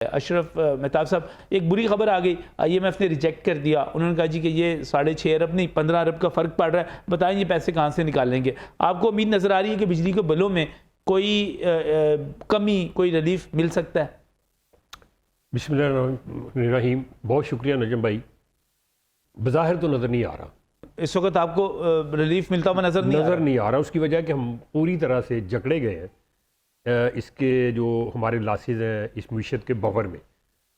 अशरफ मेहताब साहब, एक बुरी खबर आ गई, IMF ने रिजेक्ट कर दिया। उन्होंने कहा जी कि ये 6.5 अरब नहीं 15 अरब का फ़र्क पड़ रहा है, बताएं ये पैसे कहाँ से निकालेंगे। आपको उम्मीद नज़र आ रही है कि बिजली के बिलों में कोई कमी, कोई रिलीफ मिल सकता है? बिस्मिल्लाहिर्रहमानिर्रहीम। बहुत शुक्रिया नजम भाई। बज़ाहिर तो नज़र नहीं आ रहा, इस वक्त आपको रिलीफ मिलता हुआ नज़र नहीं आ रहा। उसकी वजह कि हम पूरी तरह से जकड़े गए हैं इसके जो हमारे लासेज हैं इस मीशत के बवर में,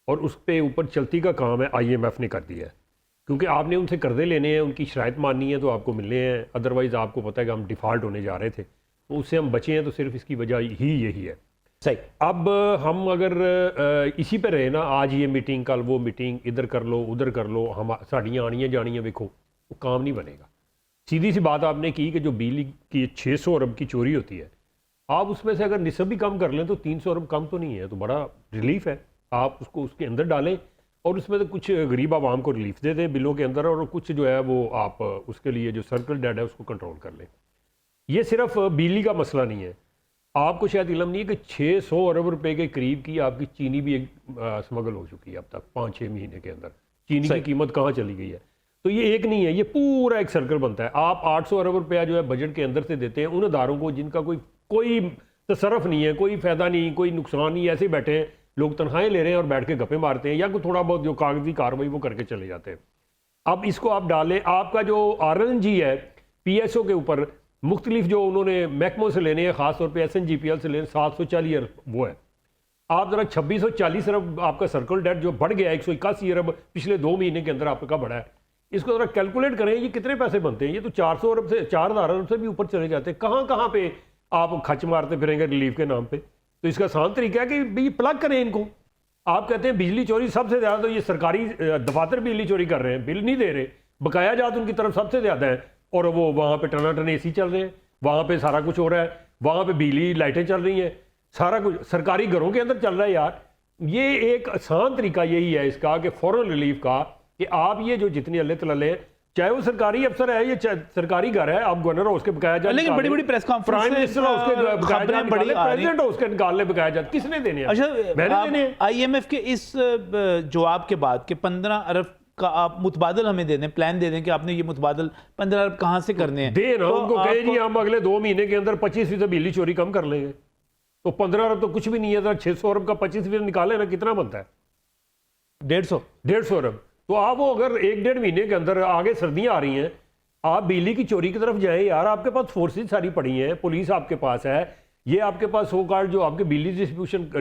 और उस पे ऊपर चलती का काम है IMF ने कर दिया है। क्योंकि आपने उनसे कर्जे लेने हैं, उनकी शराइत माननी है तो आपको मिलने हैं, अदरवाइज़ आपको पता है कि हम डिफ़ॉल्ट होने जा रहे थे, तो उससे हम बचे हैं। तो सिर्फ इसकी वजह ही यही है। सही। अब हम अगर इसी पे रहे ना, आज ये मीटिंग कल वो मीटिंग, इधर कर लो उधर कर लो, हम साड़ियाँ आनियाँ जानियाँ देखो, वो काम नहीं बनेगा। सीधी सी बात आपने की कि जो बिजली की 600 अरब की चोरी होती है, आप उसमें से अगर निस्ब भी कम कर लें तो 300 अरब कम तो नहीं है, तो बड़ा रिलीफ है। आप उसको उसके अंदर डालें और उसमें तो कुछ गरीब आवाम को रिलीफ दे दें बिलों के अंदर, और कुछ जो है वो आप उसके लिए जो सर्कल डेट है उसको कंट्रोल कर लें। ये सिर्फ बिजली का मसला नहीं है। आपको शायद इल्म नहीं है कि 600 अरब रुपए के करीब की आपकी चीनी भी स्मगल हो चुकी है अब तक 5-6 महीने के अंदर। चीनी की कीमत कहाँ चली गई है? तो ये एक नहीं है, ये पूरा एक सर्कल बनता है। आप 800 अरब रुपया जो है बजट के अंदर से देते हैं उन अदारों को जिनका कोई तसरफ नहीं है, कोई फ़ायदा नहीं, कोई नुकसान नहीं, ऐसे बैठे हैं लोग, तनख्वाहें ले रहे हैं और बैठ के गप्पे मारते हैं, या कोई थोड़ा बहुत जो कागजी कार्रवाई वो करके चले जाते हैं। अब इसको आप डालें, आपका जो RLNG है PSO के ऊपर मुख्तलिफ जो उन्होंने महकमों से लेने हैं, ख़ासतौर पर SNGPL से लेने 740 अरब वो है। आप ज़रा 2640 अरब आपका सर्कल डेट जो बढ़ गया 181 अरब पिछले 2 महीने के अंदर आपका बढ़ा है, इसको ज़रा कैलकुलेट करें ये कितने पैसे बनते हैं। ये तो 400 अरब से 4000 अरब से भी ऊपर चले जाते हैं। कहाँ कहाँ पे आप खच मारते फिरेंगे रिलीफ के नाम पे। तो इसका आसान तरीका है कि भाई प्लग करें इनको। आप कहते हैं बिजली चोरी सबसे ज़्यादा, तो ये सरकारी दफातर बिजली चोरी कर रहे हैं, बिल नहीं दे रहे, बकाया जात उनकी तरफ सबसे ज़्यादा है, और वो वहाँ पे टनाटन AC चल रहे हैं, वहाँ पे सारा कुछ हो रहा है, वहाँ पे बिजली लाइटें चल रही हैं, सारा कुछ सरकारी घरों के अंदर चल रहा है। यार ये एक आसान तरीका यही है इसका कि फ़ौरन रिलीफ का, कि आप ये जो जितनी अल्ले तल्ले, चाहे वो सरकारी अफसर है या सरकारी घर है, आप गवर्नर हो उसके बकाया जाए, लेकिन बड़ी बड़ी प्रेस कॉन्फ्रेंस, प्राइम मिनिस्टर हो उसके बकाया जाए, प्रेसिडेंट हो उसके निकालने बकाया जाए, किसने देने हैं? अच्छा, मैंने देने हैं। IMF के इस जवाब के बाद कि 15 अरब का आप मुतबादल हमें दे दें, प्लान दे दें कि आपने ये मुतबादल 15 अरब कहाँ से करने हैं, दे ना तो उनको कहे जी हम अगले 2 महीने के अंदर 25% बिजली चोरी कम कर लेंगे, तो 15 अरब तो कुछ भी नहीं है। 600 अरब का 25% निकाले ना, कितना बनता है? 150 अरब। तो आप वो अगर 1-1.5 महीने के अंदर, आगे सर्दियां आ रही हैं, आप बिजली की चोरी की तरफ जाएं यार। आपके पास फोर्सेज सारी पड़ी हैं, पुलिस आपके पास है, ये आपके पास सो कार्ड जो आपके बिजली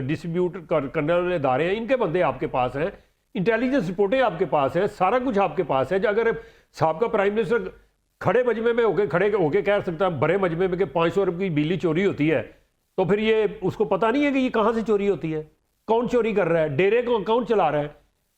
डिस्ट्रीब्यूट करने वाले इदारे हैं, इनके बंदे आपके पास हैं, इंटेलिजेंस रिपोर्टें आपके पास है, सारा कुछ आपके पास है। अगर साहब का प्राइम मिनिस्टर खड़े मजमे में होके कह सकता है बड़े मजमे में कि 500 अरब की बिजली चोरी होती है, तो फिर ये उसको पता नहीं है कि ये कहाँ से चोरी होती है, कौन चोरी कर रहा है, डेरे को कौन चला रहा है,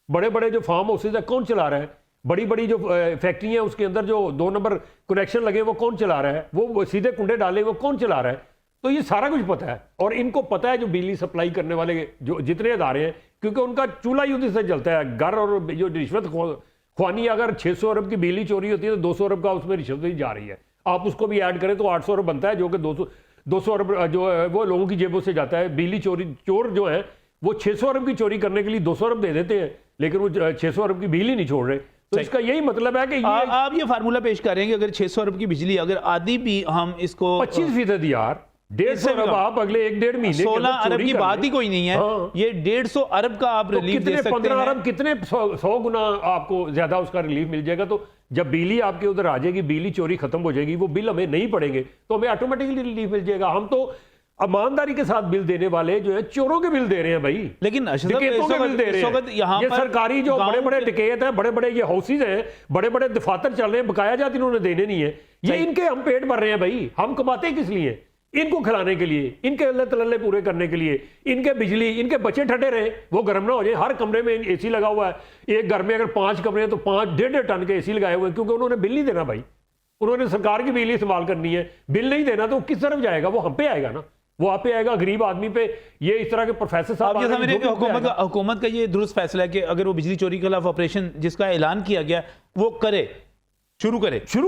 बड़े बड़े जो फार्म हाउसेज है कौन चला रहा है, बड़ी बड़ी जो फैक्ट्री है उसके अंदर जो 2 नंबर कनेक्शन लगे वो कौन चला रहा है, वो सीधे कुंडे डाले वो कौन चला रहा है। तो ये सारा कुछ पता है, और इनको पता है जो बिजली सप्लाई करने वाले जो जितने अदारे हैं, क्योंकि उनका चूल्हा युद्ध से चलता है। घर और जो रिश्वत खुआनी, अगर 600 अरब की बिजली चोरी होती है तो 200 अरब का उसमें रिश्वत ही जा रही है। आप उसको भी ऐड करें तो 800 अरब बनता है, जो कि 200 अरब जो है वो लोगों की जेबों से जाता है। बिजली चोर जो है वो 600 अरब की चोरी करने के लिए 200 अरब दे देते हैं, लेकिन वो 600 अरब की बिजली नहीं छोड़ रहे। तो इसका यही मतलब है कि आप ये फार्मूला पेश करेंगे, अगर 600 अरब की बिजली अगर आधी भी हम इसको 25% यार, 150 अरब आप अगले 1-1.5 महीने 16 अरब की बात ही कोई नहीं है। हाँ। ये 150 अरब का आप रिलीफ दे सकते हैं। 15 अरब कितने 100 गुना आपको ज्यादा उसका रिलीफ मिल जाएगा। तो जब बिजली आपके उधर आ जाएगी, बिजली चोरी खत्म हो जाएगी, वो बिल हमें नहीं पड़ेंगे, तो हमें ऑटोमेटिकली रिलीफ मिल जाएगा। हम तो ईमानदारी के साथ बिल देने वाले जो है चोरों के बिल दे रहे हैं भाई, लेकिन डकैतों के बिल दे रहे हैं। ये सरकारी जो बड़े बड़े डकैत है, बड़े बड़े ये हाउसेज हैं, बड़े बड़े दफातर चल रहे हैं, बकाया जात इन्होंने देने नहीं है। ये इनके हम पेट भर रहे हैं भाई, हम कमाते किस लिए? इनको खिलाने के लिए, इनके अल्ले तल्ले पूरे करने के लिए, इनके बिजली, इनके बच्चे ठंडे रहे, वो गर्म ना हो जाए। हर कमरे में AC लगा हुआ है। एक घर में अगर 5 कमरे हैं तो 5-1.5 टन के AC लगाए हुए हैं, क्योंकि उन्होंने बिल नहीं देना भाई। उन्होंने सरकार की बिजली इस्तेमाल करनी है, बिल नहीं देना तो किस तरफ जाएगा? वो हम पे आएगा ना, वो आप पे आएगा, गरीब आदमी पे। ये इस तरह के प्रोफेसर साहब हुकूमत का ये दुरुस्त फैसला है कि अगर वो बिजली चोरी के खिलाफ ऑपरेशन जिसका ऐलान किया गया वो करे, शुरू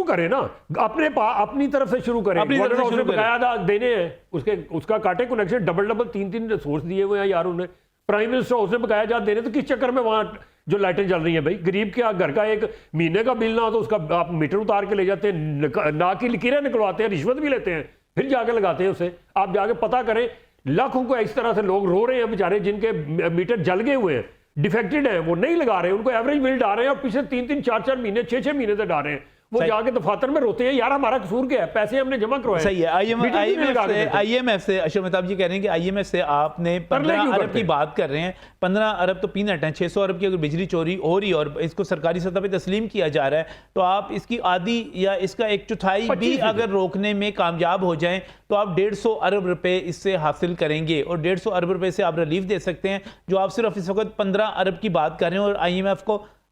करे ना, अपनी तरफ से शुरू करे। बकाया देने हैं उसका काटे कनेक्शन, डबल 3-3 सोर्स दिए हुए हैं यार उन्हें। प्राइम मिनिस्टर हाउस में बकाया जात दे रहे हैं, तो किस चक्कर में वहाँ जो लाइटें जल रही हैं भाई? गरीब के घर का एक महीने का बिल ना हो तो उसका आप मीटर उतार के ले जाते हैं, ना की लकीरें निकलवाते हैं, रिश्वत भी लेते हैं, फिर जाके लगाते हैं उसे। आप जाके पता करें, लाखों को इस तरह से लोग रो रहे हैं बेचारे, जिनके मीटर जल गए हुए हैं, डिफेक्टेड हैं, वो नहीं लगा रहे हैं, उनको एवरेज बिल डाल रहे हैं और पिछले 3-3, 4-4 महीने, 6-6 महीने से डाल रहे हैं। वो जाके दफातर में रोते हैं, यार हमारा कसूर क्या है, पैसे हमने जमा करवाए। सही है। आईएमएफ से अशोक मेहताब जी कह रहे हैं कि आईएमएफ से आपने 15 अरब की बात कर रहे हैं। 15 अरब तो पीनट है। 600 अरब की अगर बिजली चोरी हो रही और इसको सरकारी सतह पे तस्लीम किया जा रहा है, तो आप इसकी आधी या इसका 1/4 भी अगर रोकने में कामयाब हो जाएं तो आप 150 अरब रुपए इससे हासिल करेंगे और 150 अरब रुपए से आप रिलीफ दे सकते हैं, जो आप सिर्फ इस वक्त 15 अरब की बात कर रहे हैं। और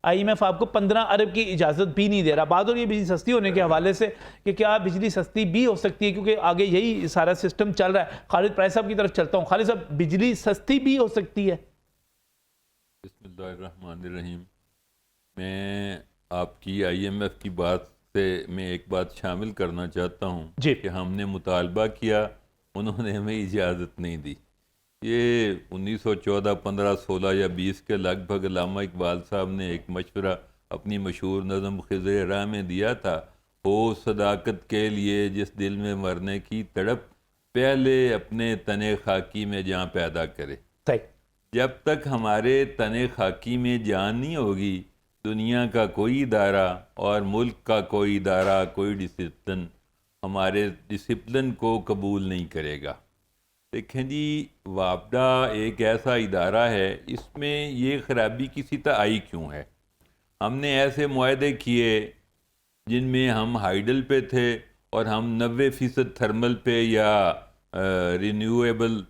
आईएमएफ आपको 15 अरब की इजाजत भी नहीं दे रहा। बात हो रही है बिजली सस्ती होने के हवाले से कि क्या बिजली सस्ती भी हो सकती है, क्योंकि आगे यही सारा सिस्टम चल रहा है। खालिद प्राइस साहब की तरफ चलता हूँ। खालिद साहब, बिजली सस्ती भी हो सकती है? बिस्मिल्लाहिर्रहमानिर्रहीम। मैं आपकी आईएमएफ की बात से मैं एक बात शामिल करना चाहता हूँ कि हमने मुतालबा किया, उन्होंने हमें इजाज़त नहीं दी। ये 1914, 15, 16 या 20 के लगभग अल्लामा इकबाल साहब ने एक मशवरा अपनी मशहूर नज़म ख़िज़्र राह में दिया था, हो सदाकत के लिए जिस दिल में मरने की तड़प, पहले अपने तने खाकी में जान पैदा करे। जब तक हमारे तने खाकी में जान नहीं होगी, दुनिया का कोई इदारा और मुल्क का कोई इदारा, कोई डिसिप्लिन हमारे डिसिप्लिन को कबूल नहीं करेगा। देखें जी, वापडा एक ऐसा इदारा है, इसमें ये खराबी किसी तरह आई क्यों है? हमने ऐसे मुआहदे किए जिनमें हम हाइडल पे थे और हम 90% थर्मल पे या रिन्यूएबल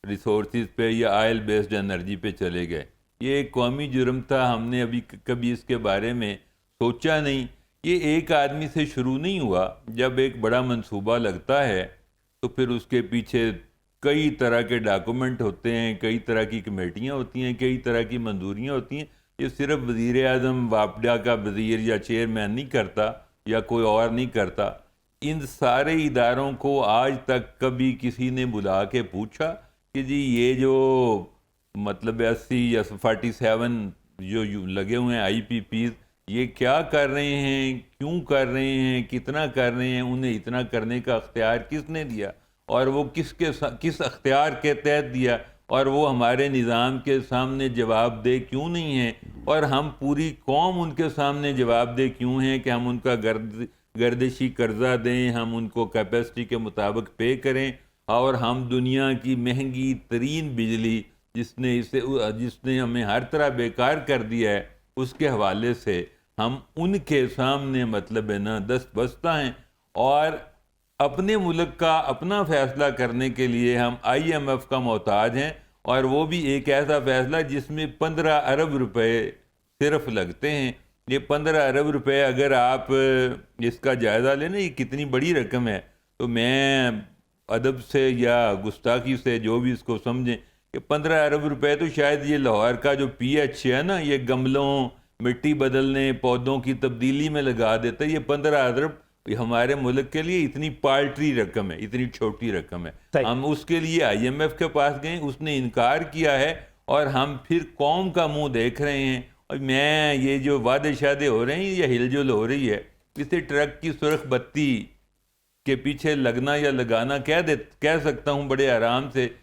रिसोर्सेज पे या ऑयल बेस्ड एनर्जी पे चले गए। ये एक कौमी जुर्म था, हमने अभी कभी इसके बारे में सोचा नहीं। ये एक आदमी से शुरू नहीं हुआ। जब एक बड़ा मंसूबा लगता है तो फिर उसके पीछे कई तरह के डॉक्यूमेंट होते हैं, कई तरह की कमेटियाँ होती हैं, कई तरह की मंजूरियाँ होती हैं। ये सिर्फ वज़ीर आज़म वापडा का वज़ीर या चेयरमैन नहीं करता या कोई और नहीं करता। इन सारे इदारों को आज तक कभी किसी ने बुला के पूछा कि जी ये जो मतलब 80 या 47 जो लगे हुए हैं IPPs, ये क्या कर रहे हैं, क्यों कर रहे हैं, कितना कर रहे हैं, उन्हें इतना करने का अख्तियार किसने दिया और वो किस अख्तियार के तहत दिया, और वो हमारे निज़ाम के सामने जवाबदेह क्यों नहीं है, और हम पूरी कौम उनके सामने जवाबदेह क्यों हैं कि हम उनका गर्दिशी कर्जा दें, हम उनको कैपेसिटी के मुताबिक पे करें, और हम दुनिया की महंगी तरीन बिजली जिसने हमें हर तरह बेकार कर दिया है, उसके हवाले से हम उनके सामने मतलब है ना दस्तबस्ता हैं। और अपने मुल्क का अपना फ़ैसला करने के लिए हम IMF का मोहताज हैं, और वो भी एक ऐसा फ़ैसला जिसमें 15 अरब रुपए सिर्फ लगते हैं। ये 15 अरब रुपए अगर आप इसका जायज़ा लें ना, ये कितनी बड़ी रकम है। तो मैं अदब से या गुस्ताखी से जो भी इसको समझें कि 15 अरब रुपए तो शायद ये लाहौर का जो PH है ना, ये गमलों, मिट्टी बदलने, पौधों की तब्दीली में लगा देता है। ये 15 अरब हमारे मुल्क के लिए इतनी पाल्ट्री रकम है, इतनी छोटी रकम है। हम उसके लिए IMF के पास गए, उसने इनकार किया है, और हम फिर कौम का मुंह देख रहे हैं। और मैं ये जो वादे शादे हो रहे हैं, ये हिलजुल हो रही है, इसे ट्रक की सुर्ख बत्ती के पीछे लगना या लगाना कह सकता हूँ बड़े आराम से